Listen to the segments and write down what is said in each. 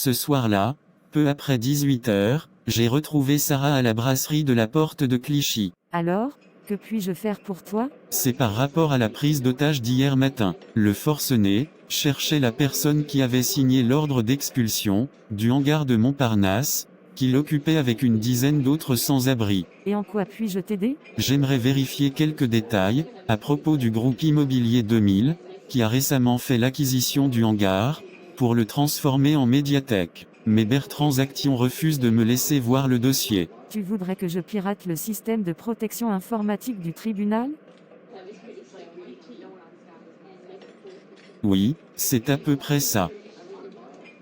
Ce soir-là, peu après 18 heures, j'ai retrouvé Sarah à la brasserie de la Porte de Clichy. Alors, que puis-je faire pour toi? C'est par rapport à la prise d'otage d'hier matin. Le forcené cherchait la personne qui avait signé l'ordre d'expulsion du hangar de Montparnasse, qu'il occupait avec une dizaine d'autres sans-abri. Et en quoi puis-je t'aider? J'aimerais vérifier quelques détails à propos du groupe immobilier 2000, qui a récemment fait l'acquisition du hangar, pour le transformer en médiathèque. Mais Bertrand Action refuse de me laisser voir le dossier. Tu voudrais que je pirate le système de protection informatique du tribunal? Oui, c'est à peu près ça.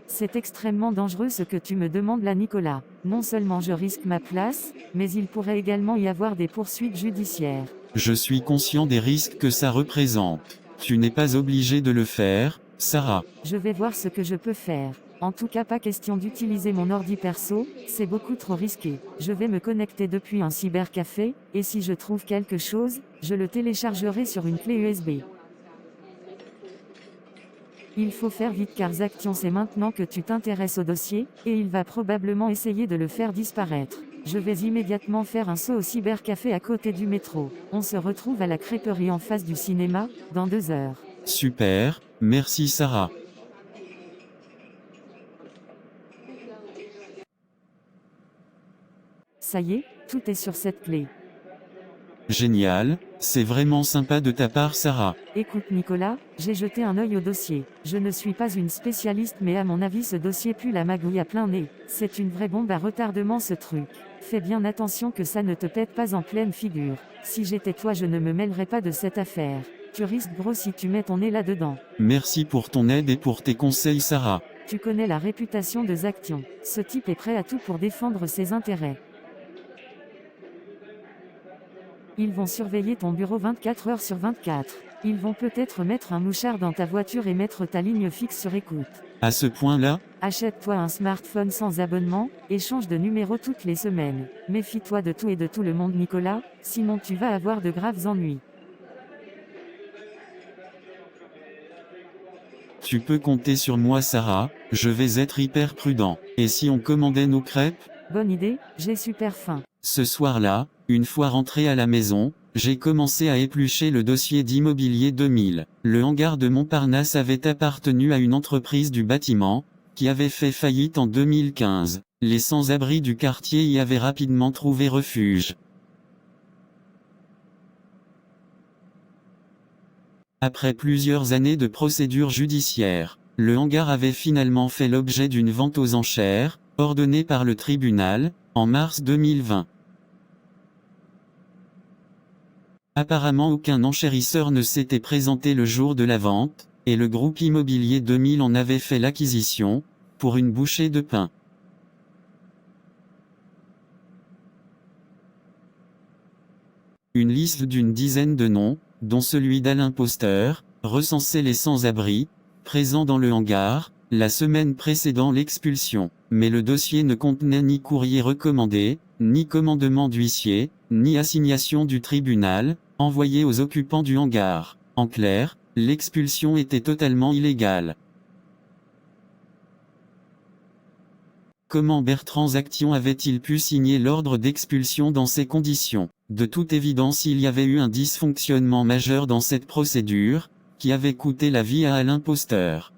C'est extrêmement dangereux ce que tu me demandes là, Nicolas. Non seulement je risque ma place, mais il pourrait également y avoir des poursuites judiciaires. Je suis conscient des risques que ça représente. Tu n'es pas obligé de le faire, Sarah. Je vais voir ce que je peux faire. En tout cas, pas question d'utiliser mon ordi perso, c'est beaucoup trop risqué. Je vais me connecter depuis un cybercafé, et si je trouve quelque chose, je le téléchargerai sur une clé USB. Il faut faire vite car Zaction sait maintenant que tu t'intéresses au dossier, et il va probablement essayer de le faire disparaître. Je vais immédiatement faire un saut au cybercafé à côté du métro. On se retrouve à la crêperie en face du cinéma, dans 2 heures. Super, merci Sarah. Ça y est, tout est sur cette clé. Génial, c'est vraiment sympa de ta part Sarah. Écoute Nicolas, j'ai jeté un œil au dossier. Je ne suis pas une spécialiste mais à mon avis ce dossier pue la magouille à plein nez. C'est une vraie bombe à retardement ce truc. Fais bien attention que ça ne te pète pas en pleine figure. Si j'étais toi je ne me mêlerais pas de cette affaire. Tu risques gros si tu mets ton nez là-dedans. Merci pour ton aide et pour tes conseils Sarah. Tu connais la réputation de Zaction. Ce type est prêt à tout pour défendre ses intérêts. Ils vont surveiller ton bureau 24 heures sur 24. Ils vont peut-être mettre un mouchard dans ta voiture et mettre ta ligne fixe sur écoute. À ce point-là, Achète-toi un smartphone sans abonnement, et change de numéro toutes les semaines. Méfie-toi de tout et de tout le monde Nicolas, sinon tu vas avoir de graves ennuis. tu peux compter sur moi Sarah, je vais être hyper prudent. Et si on commandait nos crêpes? Bonne idée, j'ai super faim. Ce soir-là, une fois rentré à la maison, j'ai commencé à éplucher le dossier d'Immobilier 2000. Le hangar de Montparnasse avait appartenu à une entreprise du bâtiment, qui avait fait faillite en 2015. Les sans-abri du quartier y avaient rapidement trouvé refuge. Après plusieurs années de procédures judiciaires, le hangar avait finalement fait l'objet d'une vente aux enchères, ordonnée par le tribunal, en mars 2020. Apparemment aucun enchérisseur ne s'était présenté le jour de la vente, et le groupe immobilier 2000 en avait fait l'acquisition, pour une bouchée de pain. Une liste d'une dizaine de noms, dont celui d'Alain Poster, recensait les sans-abri, présents dans le hangar, la semaine précédant l'expulsion. Mais le dossier ne contenait ni courrier recommandé, ni commandement d'huissier, ni assignation du tribunal, envoyé aux occupants du hangar. En clair, l'expulsion était totalement illégale. Comment Bertrand Action avait-il pu signer l'ordre d'expulsion dans ces conditions? De toute évidence il y avait eu un dysfonctionnement majeur dans cette procédure, qui avait coûté la vie à Alain Poster.